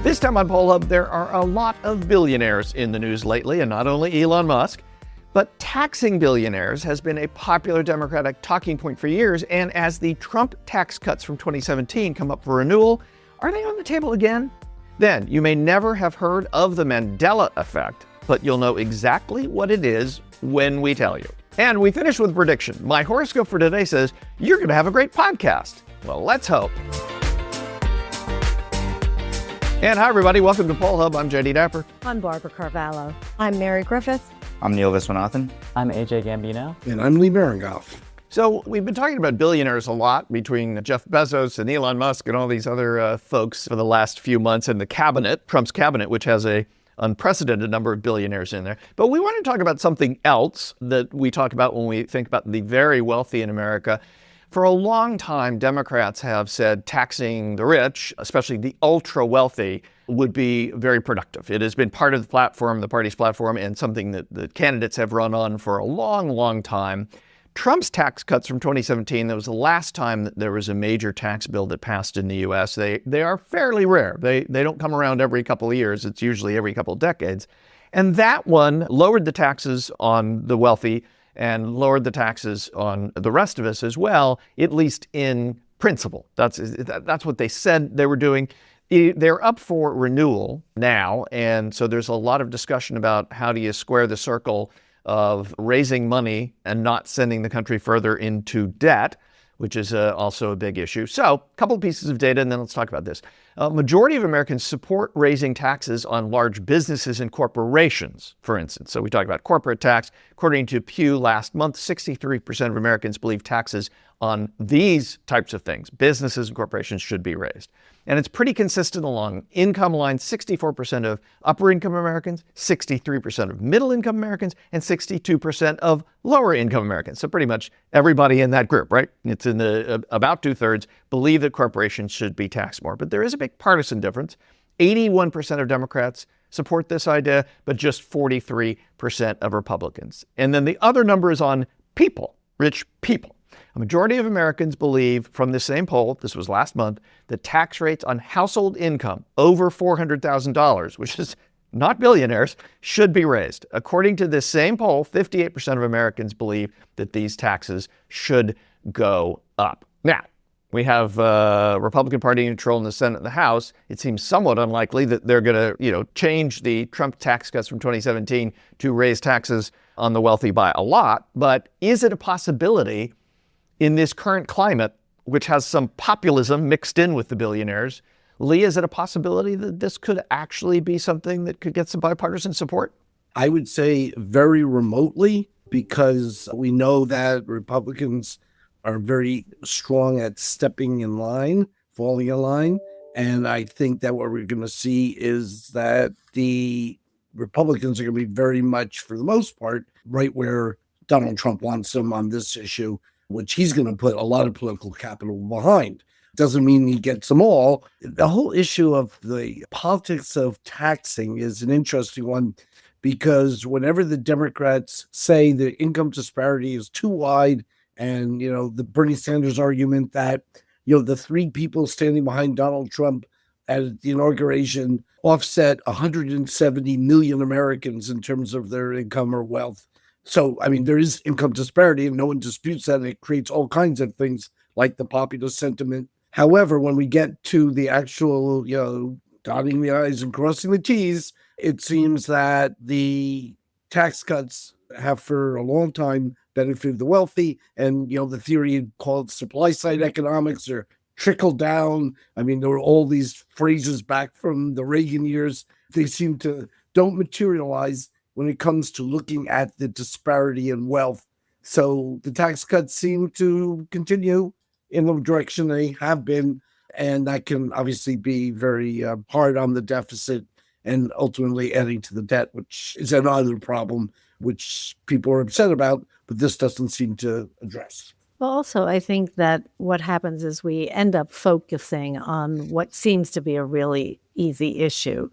This time on Poll Hub, there are a lot of billionaires in the news lately, and not only Elon Musk, but taxing billionaires has been a popular Democratic talking point for years, and as the Trump tax cuts from 2017 come up for renewal, are they on the table again? Then, you may never have heard of the Mandela Effect, but you'll know exactly what it is when we tell you. And we finish with a prediction. My horoscope for today says, you're going to have a great podcast. Well, let's hope. And hi, everybody. Welcome to Poll Hub. I'm JD Dapper. I'm Barbara Carvalho. I'm Mary Griffith. I'm Neil Viswanathan. I'm AJ Gambino. And I'm Lee Berengoff. So we've been talking about billionaires a lot between Jeff Bezos and Elon Musk and all these other folks for the last few months in the cabinet, Trump's cabinet, which has a unprecedented number of billionaires in there. But we want to talk about something else that we talk about when we think about the very wealthy in America. For a long time, Democrats have said taxing the rich, especially the ultra wealthy, would be very productive. It has been part of the platform, the party's platform, and something that the candidates have run on for a long, long time. Trump's tax cuts from 2017, that was the last time that there was a major tax bill that passed in the U.S. They are fairly rare. They don't come around every couple of years. It's usually every couple of decades. And that one lowered the taxes on the wealthy and lowered the taxes on the rest of us as well, at least in principle. That's what they said they were doing. They're up for renewal now, and so there's a lot of discussion about how do you square the circle of raising money and not sending the country further into debt, which is also a big issue. So a couple of pieces of data, and then let's talk about this. Majority of Americans support raising taxes on large businesses and corporations, for instance. So we talk about corporate tax. According to Pew last month, 63% of Americans believe taxes on these types of things, businesses and corporations, should be raised. And it's pretty consistent along income lines. 64% of upper income Americans, 63% of middle income Americans, and 62% of lower income Americans. So pretty much everybody in that group, right? It's in the about 2/3 believe that corporations should be taxed more. But there is a big partisan difference. 81% of Democrats support this idea, but just 43% of Republicans. And then the other number is on people, rich people. A majority of Americans believe, from the same poll, this was last month, that tax rates on household income over $400,000, which is not billionaires, should be raised. According to this same poll, 58% of Americans believe that these taxes should go up. Now, we have Republican Party control in the Senate and the House. It seems somewhat unlikely that they're going to, change the Trump tax cuts from 2017 to raise taxes on the wealthy by a lot. But is it a possibility in this current climate, which has some populism mixed in with the billionaires? Lee, is it a possibility that this could actually be something that could get some bipartisan support? I would say very remotely, because we know that Republicans are very strong at stepping in line, falling in line. And I think that what we're going to see is that the Republicans are going to be very much, for the most part, right where Donald Trump wants them on this issue, which he's going to put a lot of political capital behind. Doesn't mean he gets them all. The whole issue of the politics of taxing is an interesting one, because whenever the Democrats say the income disparity is too wide, and, the Bernie Sanders argument that, the three people standing behind Donald Trump at the inauguration offset 170 million Americans in terms of their income or wealth. So, there is income disparity, and no one disputes that, and it creates all kinds of things like the popular sentiment. However, when we get to the actual, dotting the I's and crossing the T's, it seems that the tax cuts have for a long time benefited the wealthy. And, the theory called supply side economics or trickle down. There were all these phrases back from the Reagan years. They seem to don't materialize when it comes to looking at the disparity in wealth. So the tax cuts seem to continue in the direction they have been, and that can obviously be very hard on the deficit and ultimately adding to the debt, which is another problem which people are upset about, but this doesn't seem to address. Well, also, I think that what happens is we end up focusing on what seems to be a really easy issue.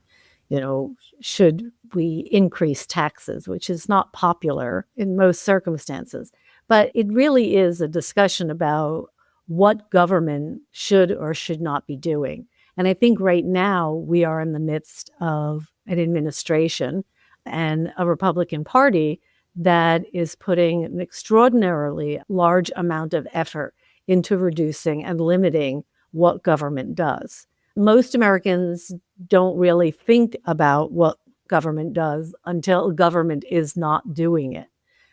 Should we increase taxes, which is not popular in most circumstances. But it really is a discussion about what government should or should not be doing. And I think right now we are in the midst of an administration and a Republican Party that is putting an extraordinarily large amount of effort into reducing and limiting what government does. Most Americans don't really think about what government does until government is not doing it.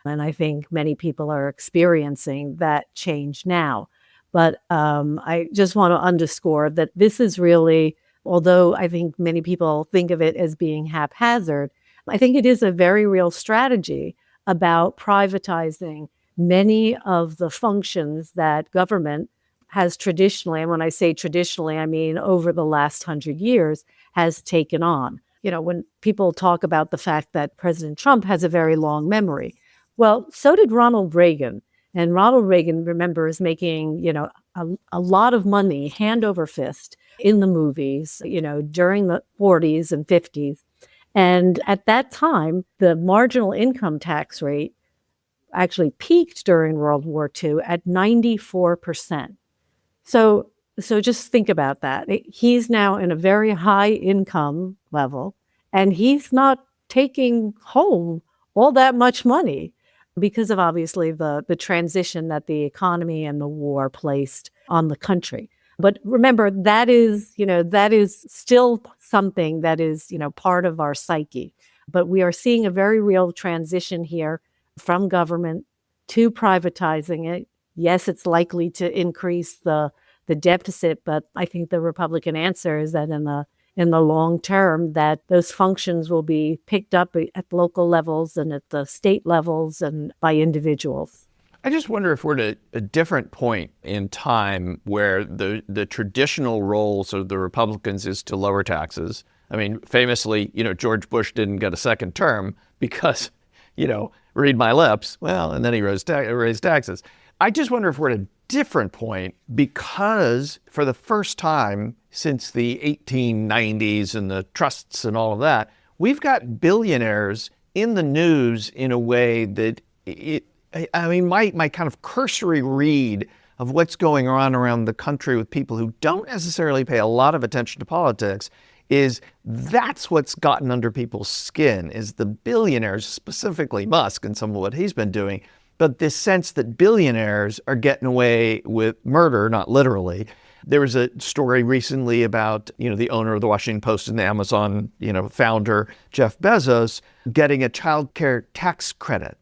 And I think many people are experiencing that change now. But I just want to underscore that this is really, although I think many people think of it as being haphazard, I think it is a very real strategy about privatizing many of the functions that government has traditionally, and when I say traditionally, I mean over the last 100 years, has taken on. When people talk about the fact that President Trump has a very long memory, well, so did Ronald Reagan. And Ronald Reagan, remember, is making, a lot of money hand over fist in the movies, during the 40s and 50s. And at that time, the marginal income tax rate actually peaked during World War II at 94%. So just think about that. He's now in a very high income level, and he's not taking home all that much money because of obviously the transition that the economy and the war placed on the country. But remember, that is still something that is, part of our psyche. But we are seeing a very real transition here from government to privatizing it. Yes, it's likely to increase the deficit, but I think the Republican answer is that in the long term, that those functions will be picked up at local levels and at the state levels and by individuals. I just wonder if we're at a different point in time where the traditional roles of the Republicans is to lower taxes. I mean, famously, George Bush didn't get a second term because, read my lips. Well, and then he raised taxes. I just wonder if we're at a different point because for the first time since the 1890s and the trusts and all of that, we've got billionaires in the news in a way that my kind of cursory read of what's going on around the country with people who don't necessarily pay a lot of attention to politics is that's what's gotten under people's skin, is the billionaires, specifically Musk and some of what he's been doing, but this sense that billionaires are getting away with murder, not literally. There was a story recently about, the owner of the Washington Post and the Amazon, founder, Jeff Bezos, getting a child care tax credit.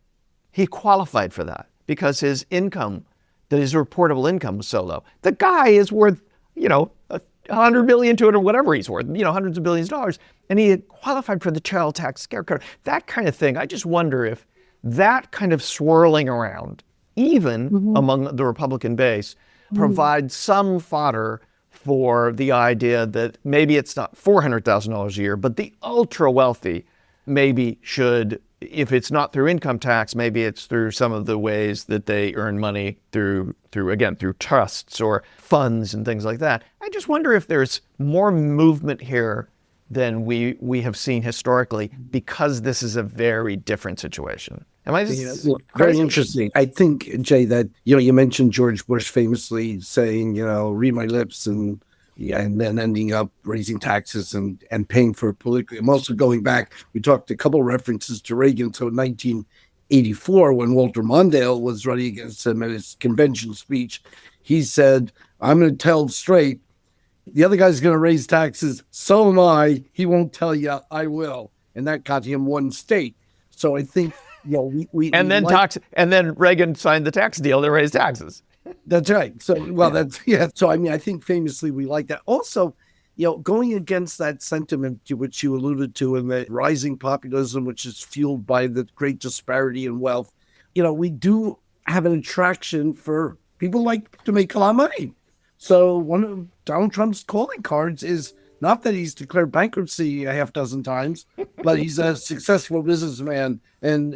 He qualified for that because his income, his reportable income was so low. The guy is worth, $100 million, $200 million, whatever he's worth, hundreds of billions of dollars. And he had qualified for the child tax care credit. That kind of thing. I just wonder if that kind of swirling around, even among the Republican base, provides some fodder for the idea that maybe it's not $400,000 a year, but the ultra wealthy maybe should, if it's not through income tax, maybe it's through some of the ways that they earn money through trusts or funds and things like that. I just wonder if there's more movement here than we have seen historically because this is a very different situation. Am I just very interesting? I think, Jay, that you mentioned George Bush famously saying, read my lips, and then ending up raising taxes and paying for it politically. I'm also going back. We talked a couple references to Reagan. So in 1984, when Walter Mondale was running against him at his convention speech, he said, "I'm going to tell straight. The other guy's going to raise taxes. So am I. He won't tell you. I will." And that got him one state. So I think, and then Reagan signed the tax deal to raise taxes. That's right. So, So, I think famously we like that. Also, going against that sentiment to which you alluded to in the rising populism, which is fueled by the great disparity in wealth, we do have an attraction for people like to make a lot of money. So one of Donald Trump's calling cards is not that he's declared bankruptcy a half dozen times, but he's a successful businessman. And,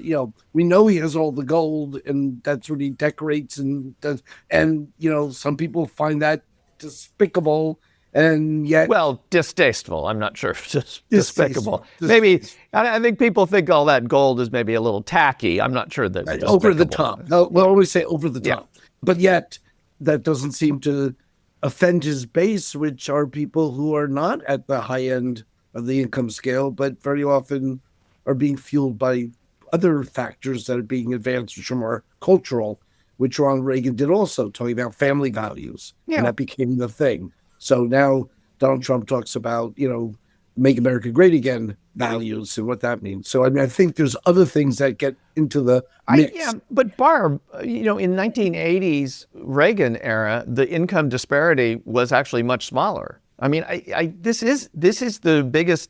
we know he has all the gold, and that's what he decorates and does. And, some people find that despicable, and yet... Well, distasteful. I'm not sure if it's despicable. Maybe, I think people think all that gold is maybe a little tacky. I'm not sure that it's over the top. No, we'll always say over the top. Yeah. But yet, that doesn't seem to offend his base, which are people who are not at the high end of the income scale, but very often are being fueled by other factors that are being advanced, which are more cultural, which Ronald Reagan did also, talking about family values. Yeah. And that became the thing. So now Donald Trump talks about, make America great again values and what that means. So, I mean, I think there's other things that get into the mix. Yeah, but Barb, in 1980s Reagan era, the income disparity was actually much smaller. I mean, this is the biggest.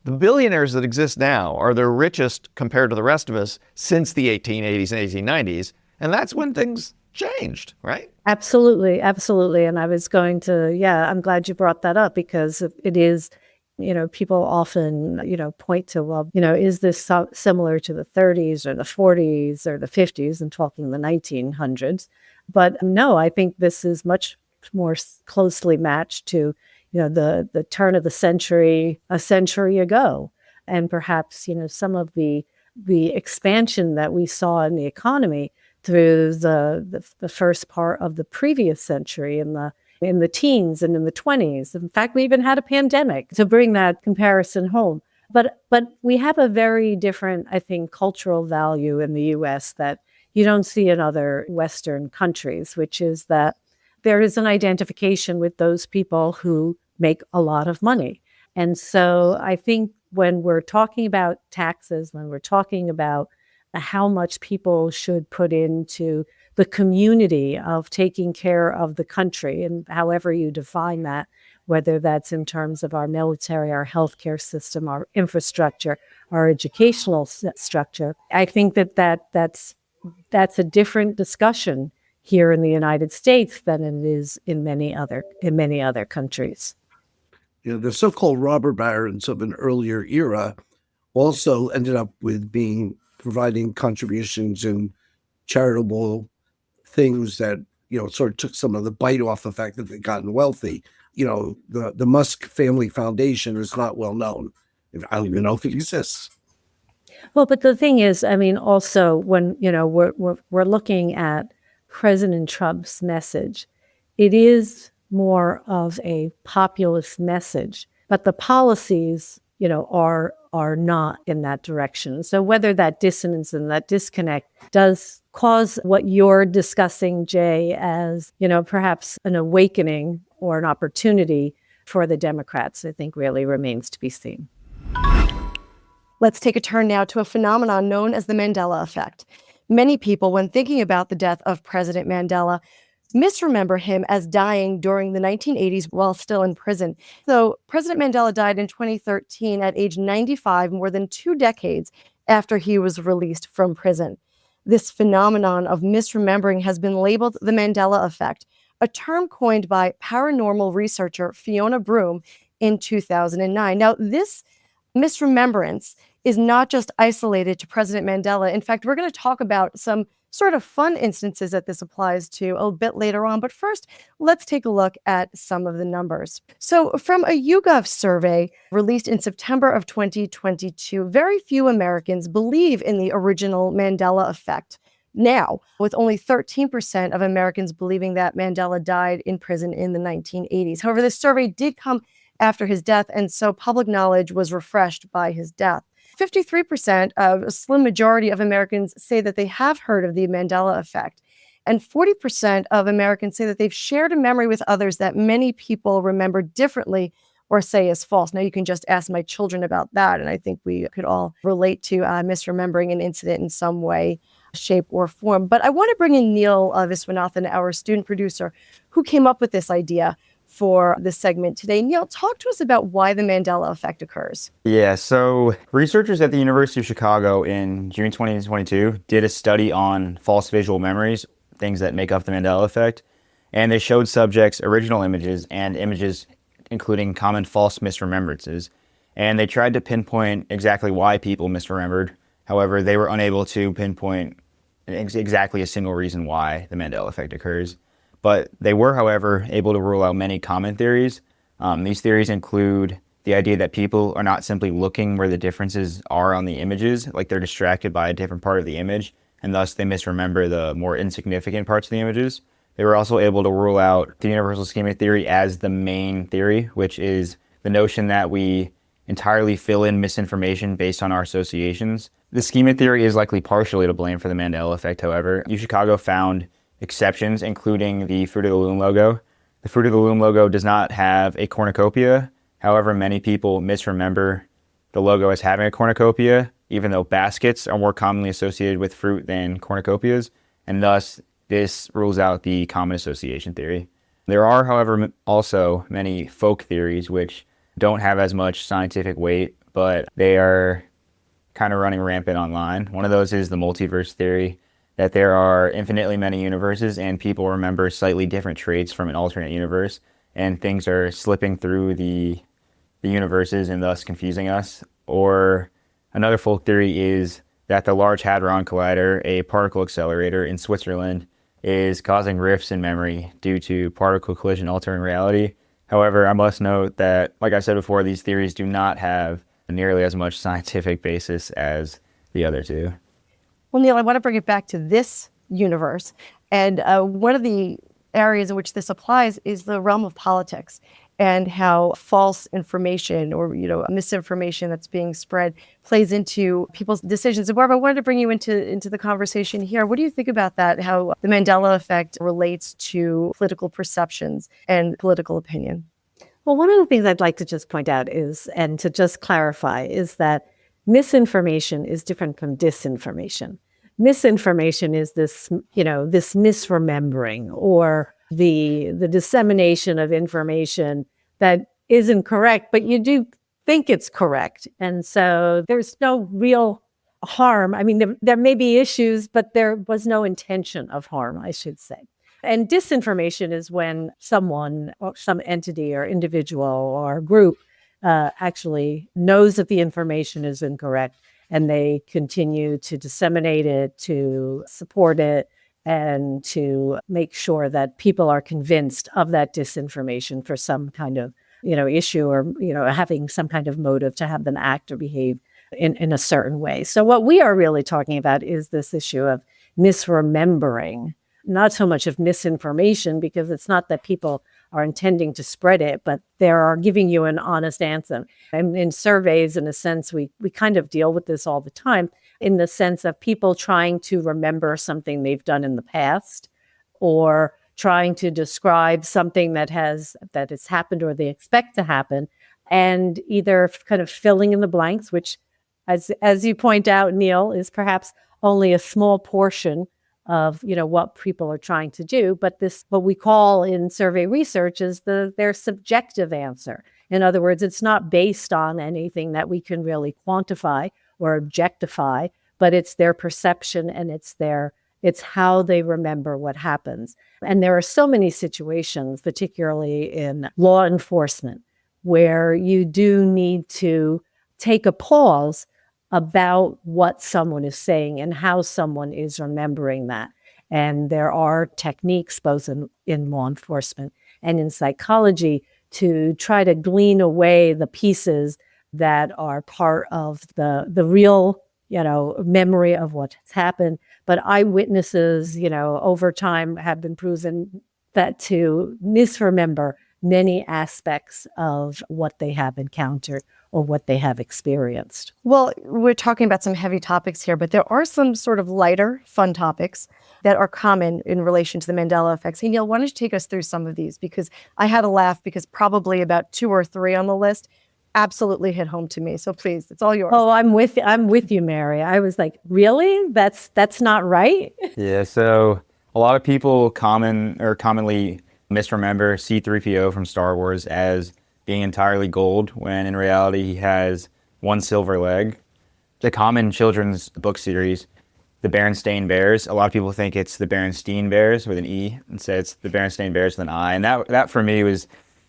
The billionaires that exist now are the richest compared to the rest of us since the 1880s and 1890s, and that's when things changed, right? Absolutely, absolutely. And I was going to, I'm glad you brought that up because it is, people often, point to, well, is this similar to the 30s or the 40s or the 50s and talking the 1900s? But no, I think this is much more closely matched to, the turn of the century, a century ago. And perhaps, some of the expansion that we saw in the economy through the first part of the previous century in the teens and in the 20s. In fact, we even had a pandemic to bring that comparison home. But we have a very different, I think, cultural value in the U.S. that you don't see in other Western countries, which is that there is an identification with those people who make a lot of money. And so I think when we're talking about taxes, when we're talking about how much people should put into the community of taking care of the country, and however you define that, whether that's in terms of our military, our healthcare system, our infrastructure, our educational structure, I think that's a different discussion here in the United States than it is in many other countries. The so-called robber barons of an earlier era also ended up with providing contributions and charitable things that, sort of took some of the bite off the fact that they'd gotten wealthy. The Musk Family Foundation is not well known. I don't even know if it exists. Well, but the thing is, I mean, also when, we're looking at President Trump's message, it is more of a populist message, but the policies, are not in that direction. So whether that dissonance and that disconnect does cause what you're discussing, Jay, as, perhaps an awakening or an opportunity for the Democrats, I think really remains to be seen. Let's take a turn now to a phenomenon known as the Mandela Effect. Many people, when thinking about the death of President Mandela, misremember him as dying during the 1980s while still in prison. So President Mandela died in 2013 at age 95, more than 2 decades after he was released from prison. This phenomenon of misremembering has been labeled the Mandela Effect, a term coined by paranormal researcher Fiona Broom in 2009. Now, this misremembrance is not just isolated to President Mandela. In fact, we're going to talk about some sort of fun instances that this applies to a bit later on. But first, let's take a look at some of the numbers. So from a YouGov survey released in September of 2022, very few Americans believe in the original Mandela Effect. Now, with only 13% of Americans believing that Mandela died in prison in the 1980s. However, this survey did come after his death, and so public knowledge was refreshed by his death. 53%, a slim majority of Americans say that they have heard of the Mandela Effect. And 40% of Americans say that they've shared a memory with others that many people remember differently or say is false. Now, you can just ask my children about that, and I think we could all relate to misremembering an incident in some way, shape, or form. But I want to bring in Neil Viswanathan, our student producer, who came up with this idea for this segment today. Neil, talk to us about why the Mandela Effect occurs. Yeah, so researchers at the University of Chicago in June 2022 did a study on false visual memories, things that make up the Mandela Effect, and they showed subjects original images and images including common false misremembrances. And they tried to pinpoint exactly why people misremembered. However, they were unable to pinpoint exactly a single reason why the Mandela Effect occurs. But they were, however, able to rule out many common theories. These theories include the idea that people are not simply looking where the differences are on the images, like they're distracted by a different part of the image, and thus they misremember the more insignificant parts of the images. They were also able to rule out the universal schema theory as the main theory, which is the notion that we entirely fill in misinformation based on our associations. The schema theory is likely partially to blame for the Mandela effect, however. UChicago found exceptions, including the Fruit of the Loom logo. The Fruit of the Loom logo does not have a cornucopia. However, many people misremember the logo as having a cornucopia, even though baskets are more commonly associated with fruit than cornucopias, and thus this rules out the common association theory. There are, however, also many folk theories which don't have as much scientific weight, but they are kind of running rampant online. One of those is the multiverse theory, that there are infinitely many universes and people remember slightly different traits from an alternate universe, and things are slipping through the universes and thus confusing us. Or another folk theory is that the Large Hadron Collider, a particle accelerator in Switzerland, is causing rifts in memory due to particle collision altering reality. However, I must note that, like I said before, these theories do not have nearly as much scientific basis as the other two. Well, Neil, I want to bring it back to this universe. And one of the areas in which this applies is the realm of politics, and how false information or, misinformation that's being spread plays into people's decisions. And Barbara, I wanted to bring you into the conversation here. What do you think about that, how the Mandela effect relates to political perceptions and political opinion? Well, one of the things I'd like to just point out is, and to just clarify, is that misinformation is different from disinformation. Misinformation is this misremembering, or the dissemination of information that isn't correct, but you do think it's correct. And so there's no real harm. I mean, there may be issues, but there was no intention of harm, I should say. And disinformation is when someone or some entity or individual or group actually knows that the information is incorrect, and they continue to disseminate it, to support it, and to make sure that people are convinced of that disinformation for some kind of, issue, or, having some kind of motive to have them act or behave in a certain way. So what we are really talking about is this issue of misremembering, not so much of misinformation, because it's not that people are intending to spread it, but they are giving you an honest answer. And in surveys, in a sense, we kind of deal with this all the time, in the sense of people trying to remember something they've done in the past, or trying to describe something that has happened or they expect to happen, and either kind of filling in the blanks, which, as you point out, Neil, is perhaps only a small portion of what people are trying to do. But this, what we call in survey research, is their subjective answer. In other words, it's not based on anything that we can really quantify or objectify, but it's their perception, and it's how they remember what happens. And there are so many situations, particularly in law enforcement, where you do need to take a pause about what someone is saying and how someone is remembering that. And there are techniques, both in law enforcement and in psychology, to try to glean away the pieces that are part of the real, memory of what's happened. But eyewitnesses, over time have been proven that to misremember many aspects of what they have encountered or what they have experienced. Well, we're talking about some heavy topics here, but there are some sort of lighter, fun topics that are common in relation to the Mandela effects. Hey, Neil, why don't you take us through some of these? Because I had a laugh, because probably about 2 or 3 on the list absolutely hit home to me. So please, it's all yours. Oh, I'm with you, Mary. I was like, really? That's not right? Yeah, so a lot of people commonly misremember C-3PO from Star Wars as being entirely gold, when in reality he has 1 silver leg. The common children's book series, the Berenstain Bears, a lot of people think it's the Berenstein Bears with an E, and say it's the Berenstain Bears with an I. And that for me was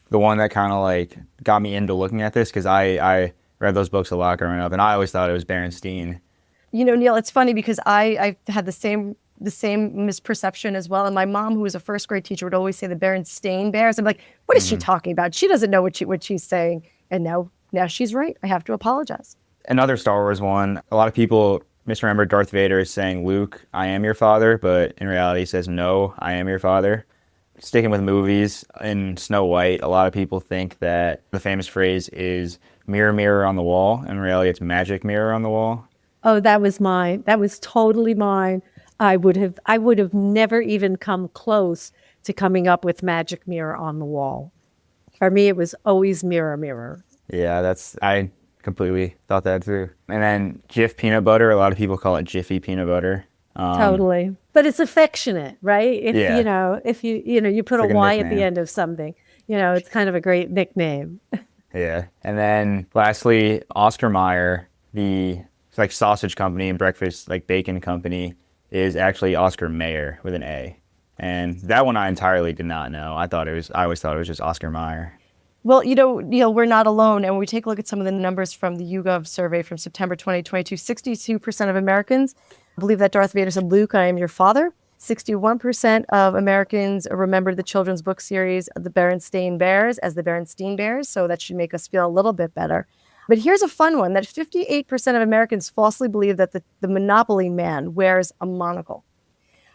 the one that kind of like got me into looking at this, because I read those books a lot growing up, and I always thought it was Berenstein. Neil, it's funny because I had the same misperception as well. And my mom, who was a first grade teacher, would always say the Berenstain Bears. I'm like, what is she talking about? She doesn't know what she's saying. And now she's right. I have to apologize. Another Star Wars one, a lot of people misremember Darth Vader as saying, Luke, I am your father, but in reality he says, no, I am your father. sticking with movies, in Snow White, a lot of people think that the famous phrase is mirror, mirror on the wall. In reality, it's magic mirror on the wall. Oh, that was mine. That was totally mine. I would have never even come close to coming up with magic mirror on the wall. For me, it was always mirror, mirror. Yeah, I completely thought that too. And then Jif peanut butter, a lot of people call it Jiffy peanut butter. Totally. But it's affectionate, right? If Yeah. if you put a like a Y at the nickname. end of something, it's kind of a great nickname. Yeah. And then lastly, Oscar Mayer, it's like sausage company and breakfast, like bacon company, is actually Oscar Mayer with an A. And that one I entirely did not know. I always thought it was just Oscar Mayer. Well, Neil, we're not alone. And when we take a look at some of the numbers from the YouGov survey from September 2022, 62% of Americans believe that Darth Vader said, "Luke, I am your father." 61% of Americans remembered the children's book series, The Berenstain Bears, as the Berenstain Bears. So that should make us feel a little bit better. But here's a fun one, that 58% of Americans falsely believe that the Monopoly man wears a monocle.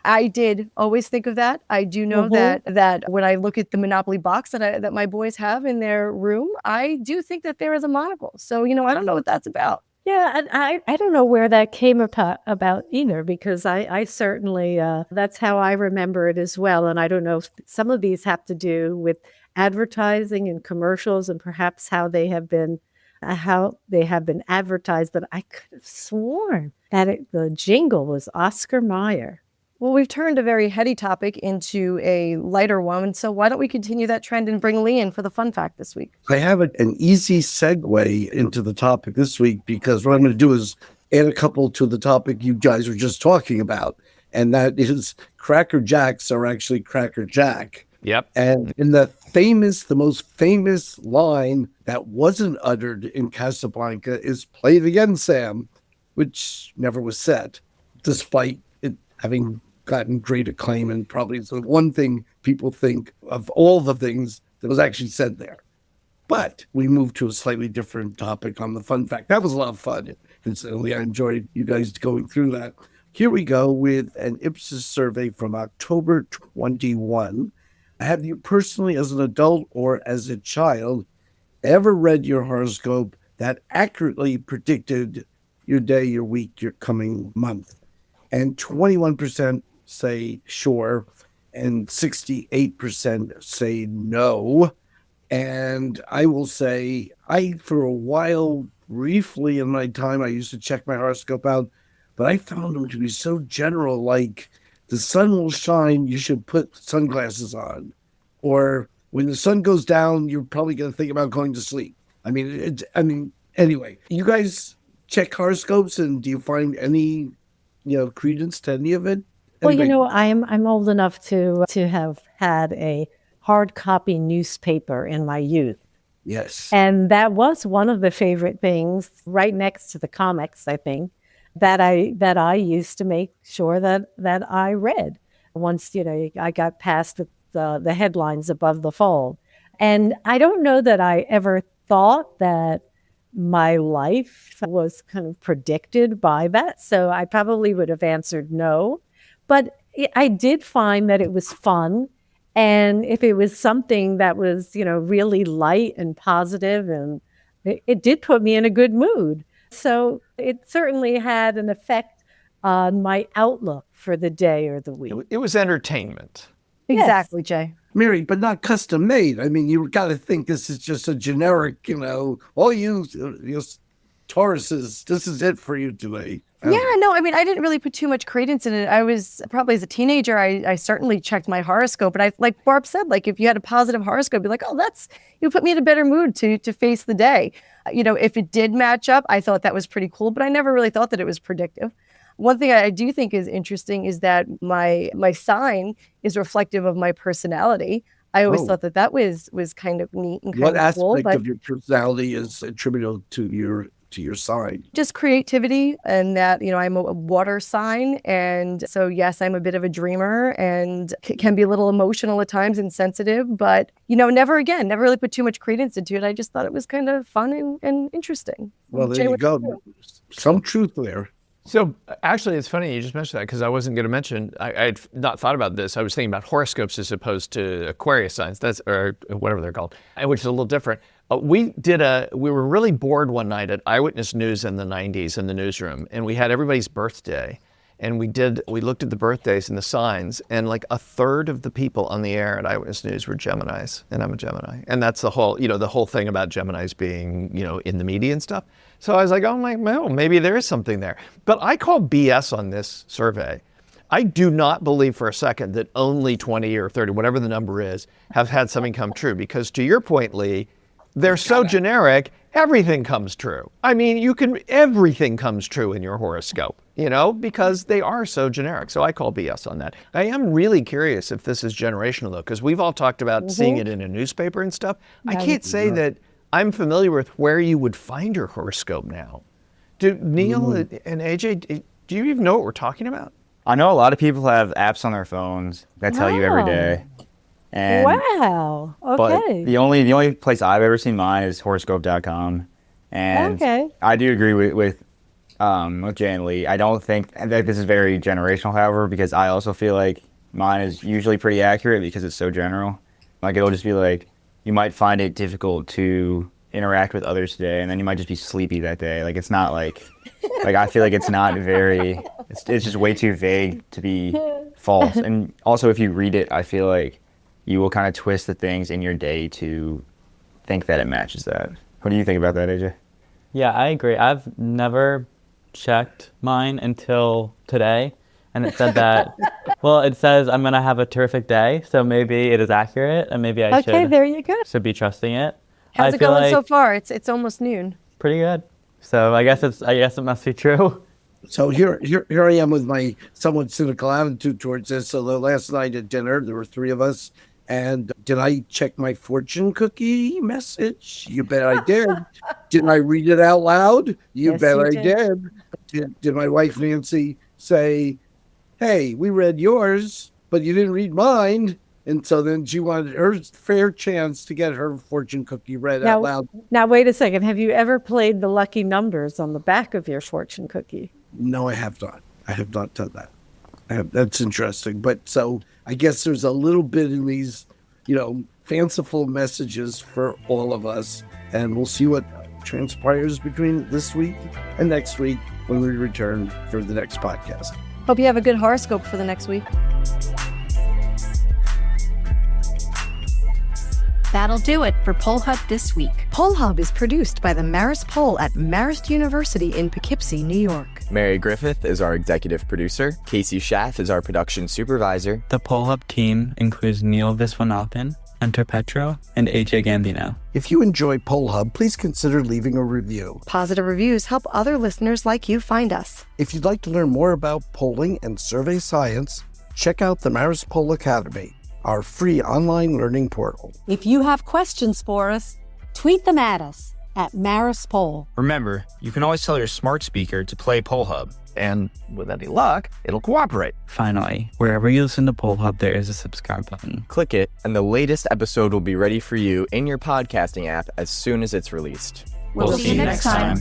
I did always think of that. I do know that when I look at the Monopoly box that my boys have in their room, I do think that there is a monocle. So, I don't know what that's about. Yeah, and I don't know where that came about either, because I certainly, that's how I remember it as well. And I don't know if some of these have to do with advertising and commercials and perhaps how they have been advertised. But I could have sworn that the jingle was Oscar Mayer. Well, we've turned a very heady topic into a lighter one. So why don't we continue that trend and bring Lee in for the fun fact this week? I have an easy segue into the topic this week, because what I'm going to do is add a couple to the topic you guys were just talking about. And that is Cracker Jacks are actually Cracker Jack. Yep. And in the most famous line that wasn't uttered in Casablanca is "Play it again, Sam," which never was said, despite it having gotten great acclaim, and probably is the one thing people think of all the things that was actually said there. But we moved to a slightly different topic on the fun fact. That was a lot of fun. Incidentally, I enjoyed you guys going through that. Here we go with an Ipsos survey from October 21. Have you personally, as an adult or as a child, ever read your horoscope that accurately predicted your day, your week, your coming month? And 21% say sure, and 68% say no. And I will say, for a while, briefly in my time, I used to check my horoscope out, but I found them to be so general, like the sun will shine, you should put sunglasses on. Or when the sun goes down, you're probably going to think about going to sleep. Anyway, you guys check horoscopes, and do you find any credence to any of it? Anybody? Well, I'm old enough to have had a hard copy newspaper in my youth. Yes. And that was one of the favorite things, right next to the comics, I think, that I used to make sure that I read once, I got past the headlines above the fold. And I don't know that I ever thought that my life was kind of predicted by that. So I probably would have answered no. But I did find that it was fun. And if it was something that was, really light and positive, and it did put me in a good mood. So it certainly had an effect on my outlook for the day or the week. It was entertainment. Exactly, Jay. Mary, but not custom made. I mean, you got to think this is just a generic, all you Tauruses, this is it for you today. Yeah, no, I didn't really put too much credence in it. I was probably, as a teenager, I certainly checked my horoscope. And like Barb said, like if you had a positive horoscope, you're like, oh, you put me in a better mood to face the day. If it did match up, I thought that was pretty cool, but I never really thought that it was predictive. One thing I do think is interesting is that my sign is reflective of my personality. I always thought that was kind of neat and kind of cool. What aspect of your personality is attributable to your sign? Just creativity, and that, I'm a water sign. And so, yes, I'm a bit of a dreamer and can be a little emotional at times and sensitive, but, never really put too much credence into it. I just thought it was kind of fun and interesting. Well, there Jay, you what go. do you do? Some truth there. So actually, it's funny you just mentioned that because I wasn't going to mention. I'd not thought about this. I was thinking about horoscopes as opposed to Aquarius signs. Or whatever they're called, which is a little different. We were really bored one night at Eyewitness News in the '90s in the newsroom, and we had everybody's birthday, and we looked at the birthdays and the signs, and like a third of the people on the air at Eyewitness News were Geminis, and I'm a Gemini, and that's the whole thing about Geminis being in the media and stuff. So I was like, oh my, well, maybe there is something there. But I call BS on this survey. I do not believe for a second that only 20 or 30, whatever the number is, have had something come true. Because to your point, Lee, they're so generic, everything comes true. I mean, everything comes true in your horoscope, because they are so generic. So I call BS on that. I am really curious if this is generational, though, because we've all talked about seeing it in a newspaper and stuff. I can't say that I'm familiar with where you would find your horoscope now. Do Neil and AJ, do you even know what we're talking about? I know a lot of people have apps on their phones that tell you every day. And, wow. Okay. But the only place I've ever seen mine is horoscope.com. And I do agree with Jay and Lee. I don't think that this is very generational, however, because I also feel like mine is usually pretty accurate because it's so general. Like, it'll just be like, you might find it difficult to interact with others today, and then you might just be sleepy that day. Like, it's not like I feel like it's not very, it's just way too vague to be false. And also, if you read it, I feel like you will kind of twist the things in your day to think that it matches that. What do you think about that, AJ? Yeah, I agree. I've never checked mine until today. And it said that, well, it says I'm going to have a terrific day. So maybe it is accurate and maybe I there you go. should be trusting it. How's it going so far? It's almost noon. Pretty good. So I guess it must be true. So here I am with my somewhat cynical attitude towards this. So the last night at dinner, there were three of us. And did I check my fortune cookie message? You bet I did. Did I read it out loud? You bet I did. Did my wife Nancy say, hey, we read yours, but you didn't read mine? And so then she wanted her fair chance to get her fortune cookie read out loud. Now, wait a second. Have you ever played the lucky numbers on the back of your fortune cookie? No, I have not. I have not done that. That's interesting. But so I guess there's a little bit in these, fanciful messages for all of us. And we'll see what transpires between this week and next week when we return for the next podcast. Hope you have a good horoscope for the next week. That'll do it for Poll Hub this week. Poll Hub is produced by the Marist Poll at Marist University in Poughkeepsie, New York. Mary Griffith is our executive producer. Casey Schaff is our production supervisor. The Poll Hub team includes Neil Viswanathan, Hunter Petro, and AJ Gambino. If you enjoy Poll Hub, please consider leaving a review. Positive reviews help other listeners like you find us. If you'd like to learn more about polling and survey science, check out the Marist Poll Academy, our free online learning portal. If you have questions for us, tweet them at us at Marist Poll. Remember, you can always tell your smart speaker to play Poll Hub. And with any luck, it'll cooperate. Finally, wherever you listen to Poll Hub, there is a subscribe button. Click it, and the latest episode will be ready for you in your podcasting app as soon as it's released. We'll see you next time.